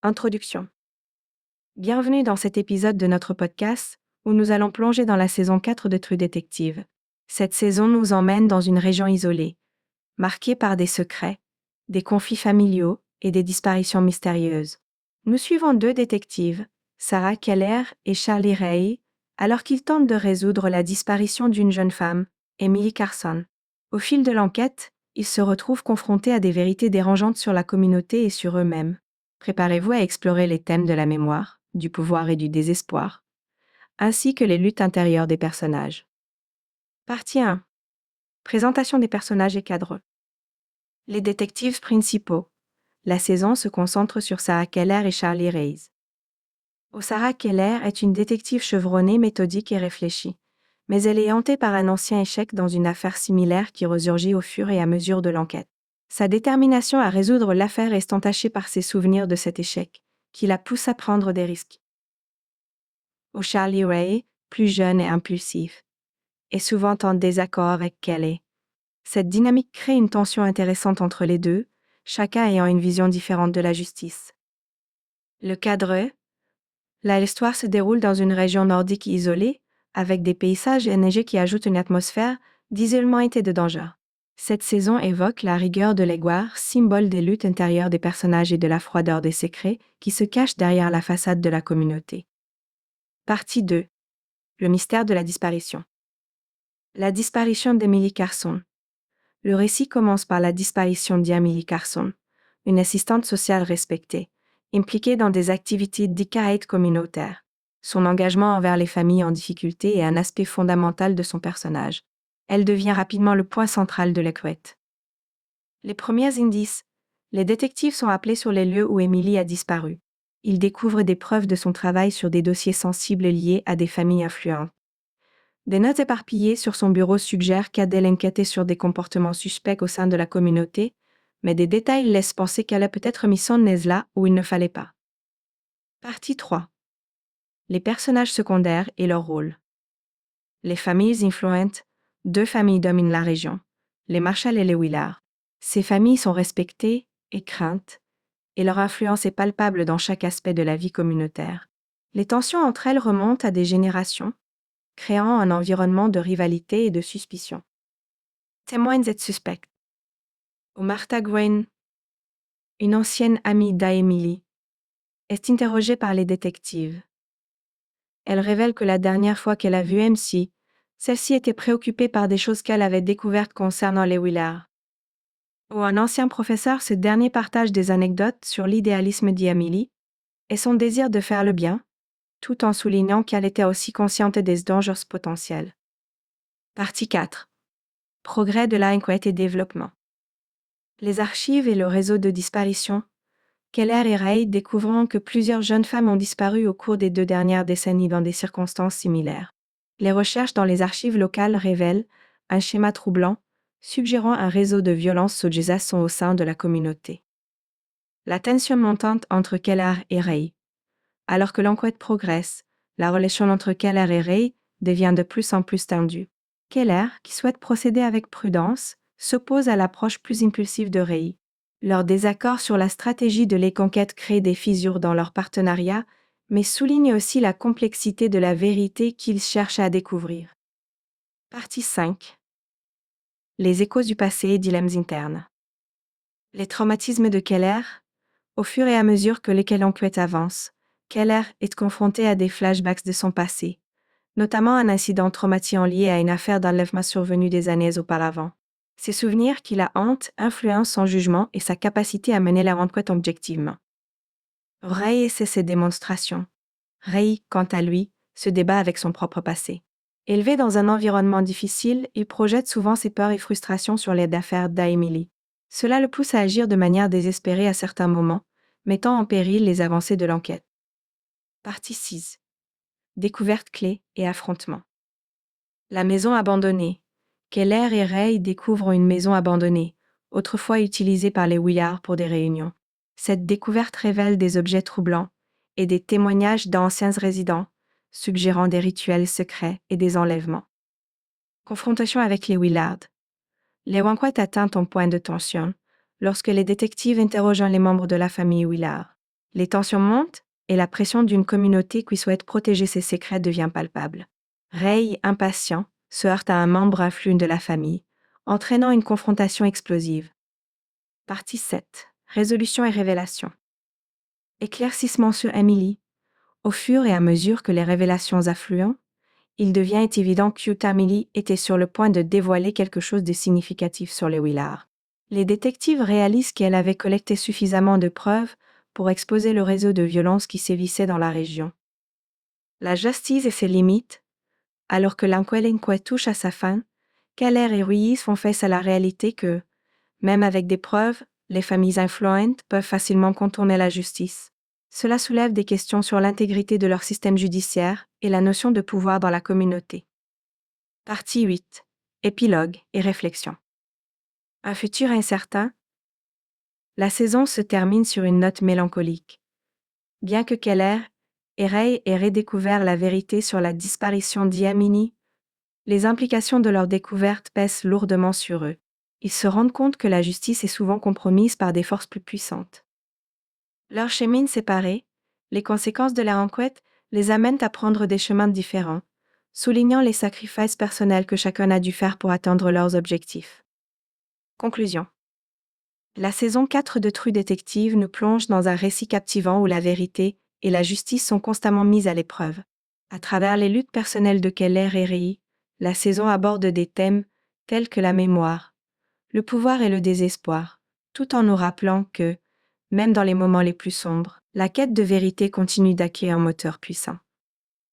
Introduction. Bienvenue dans cet épisode de notre podcast, où nous allons plonger dans la saison 4 de True Detective. Cette saison nous emmène dans une région isolée, marquée par des secrets, des conflits familiaux et des disparitions mystérieuses. Nous suivons deux détectives, Sarah Keller et Charlie Ray, alors qu'ils tentent de résoudre la disparition d'une jeune femme, Emily Carson. Au fil de l'enquête, ils se retrouvent confrontés à des vérités dérangeantes sur la communauté et sur eux-mêmes. Préparez-vous à explorer les thèmes de la mémoire, du pouvoir et du désespoir, ainsi que les luttes intérieures des personnages. Partie 1. Présentation des personnages et cadres. Les détectives principaux. La saison se concentre sur Sarah Keller et Charlie Reyes. Sarah Keller est une détective chevronnée, méthodique et réfléchie, mais elle est hantée par un ancien échec dans une affaire similaire qui ressurgit au fur et à mesure de l'enquête. Sa détermination à résoudre l'affaire est entachée par ses souvenirs de cet échec, qui la pousse à prendre des risques. Charlie Ray, plus jeune et impulsif, est souvent en désaccord avec Kelly. Cette dynamique crée une tension intéressante entre les deux, chacun ayant une vision différente de la justice. Le cadre. Là, l'histoire se déroule dans une région nordique isolée, avec des paysages enneigés qui ajoutent une atmosphère d'isolement et de danger. Cette saison évoque la rigueur de l'Égoire, symbole des luttes intérieures des personnages et de la froideur des secrets qui se cachent derrière la façade de la communauté. Partie 2. Le mystère de la disparition. La disparition d'Emily Carson. Le récit commence par la disparition d'Emily Carson, une assistante sociale respectée, impliquée dans des activités d'ICA-aide communautaire. Son engagement envers les familles en difficulté est un aspect fondamental de son personnage. Elle devient rapidement le point central de l'enquête. Les premiers indices. Les détectives sont appelés sur les lieux où Emily a disparu. Ils découvrent des preuves de son travail sur des dossiers sensibles liés à des familles influentes. Des notes éparpillées sur son bureau suggèrent qu'Adèle enquêtait sur des comportements suspects au sein de la communauté, mais des détails laissent penser qu'elle a peut-être mis son nez là où il ne fallait pas. Partie 3. Les personnages secondaires et leur rôle. Les familles influentes. Deux familles dominent la région, les Marshall et les Willard. Ces familles sont respectées et craintes, et leur influence est palpable dans chaque aspect de la vie communautaire. Les tensions entre elles remontent à des générations, créant un environnement de rivalité et de suspicion. Témoins et suspects. Martha Gwen, une ancienne amie d'Emily, est interrogée par les détectives. Elle révèle que la dernière fois qu'elle a vu MC, celle-ci était préoccupée par des choses qu'elle avait découvertes concernant les Willard. Un ancien professeur, ce dernier partage des anecdotes sur l'idéalisme d'Emily et son désir de faire le bien, tout en soulignant qu'elle était aussi consciente des dangers potentiels. Partie 4. Progrès de l'enquête et développement. Les archives et le réseau de disparition. Keller et Ray découvrent que plusieurs jeunes femmes ont disparu au cours des 2 dernières décennies dans des circonstances similaires. Les recherches dans les archives locales révèlent un schéma troublant, suggérant un réseau de violences sous-jacent au sein de la communauté. La tension montante entre Keller et Ray. Alors que l'enquête progresse, la relation entre Keller et Ray devient de plus en plus tendue. Keller, qui souhaite procéder avec prudence, s'oppose à l'approche plus impulsive de Ray. Leur désaccord sur la stratégie de l'enquête crée des fissures dans leur partenariat, mais souligne aussi la complexité de la vérité qu'ils cherchent à découvrir. Partie 5. Les échos du passé et dilemmes internes. Les traumatismes de Keller. Au fur et à mesure que l'enquête avance, Keller est confronté à des flashbacks de son passé, notamment un incident traumatisant lié à une affaire d'enlèvement survenue des années auparavant. Ces souvenirs qui la hantent influencent son jugement et sa capacité à mener la enquête objectivement. Ray essaie ses démonstrations. Ray, quant à lui, se débat avec son propre passé. Élevé dans un environnement difficile, il projette souvent ses peurs et frustrations sur les affaires d'Emily. Cela le pousse à agir de manière désespérée à certains moments, mettant en péril les avancées de l'enquête. Partie 6. Découverte clé et affrontement. La maison abandonnée. Keller et Ray découvrent une maison abandonnée, autrefois utilisée par les Willard pour des réunions. Cette découverte révèle des objets troublants et des témoignages d'anciens résidents, suggérant des rituels secrets et des enlèvements. Confrontation avec les Willard. L'enquête atteint un point de tension lorsque les détectives interrogent les membres de la famille Willard. Les tensions montent et la pression d'une communauté qui souhaite protéger ses secrets devient palpable. Ray, impatient, se heurte à un membre influent de la famille, entraînant une confrontation explosive. Partie 7. Résolution et révélation. Éclaircissement sur Emily. Au fur et à mesure que les révélations affluent, il devient évident que Emily était sur le point de dévoiler quelque chose de significatif sur les Willard. Les détectives réalisent qu'elle avait collecté suffisamment de preuves pour exposer le réseau de violence qui sévissait dans la région. La justice et ses limites, alors que l'enquête touche à sa fin, Keller et Ruiz font face à la réalité que, même avec des preuves, les familles influentes peuvent facilement contourner la justice. Cela soulève des questions sur l'intégrité de leur système judiciaire et la notion de pouvoir dans la communauté. Partie 8. Épilogue et réflexion. Un futur incertain. La saison se termine sur une note mélancolique. Bien que Keller et Ray aient redécouvert la vérité sur la disparition d'Yamini, les implications de leur découverte pèsent lourdement sur eux. Ils se rendent compte que la justice est souvent compromise par des forces plus puissantes. Leurs chemins séparés, les conséquences de la enquête les amènent à prendre des chemins différents, soulignant les sacrifices personnels que chacun a dû faire pour atteindre leurs objectifs. Conclusion. La saison 4 de True Detective nous plonge dans un récit captivant où la vérité et la justice sont constamment mises à l'épreuve. À travers les luttes personnelles de Keller et Ray, la saison aborde des thèmes tels que la mémoire, le pouvoir et le désespoir, tout en nous rappelant que, même dans les moments les plus sombres, la quête de vérité continue d'acquérir un moteur puissant.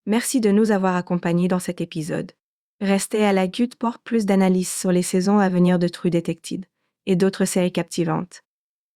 Merci de nous avoir accompagnés dans cet épisode. Restez à l'agude pour plus d'analyses sur les saisons à venir de True Detective et d'autres séries captivantes.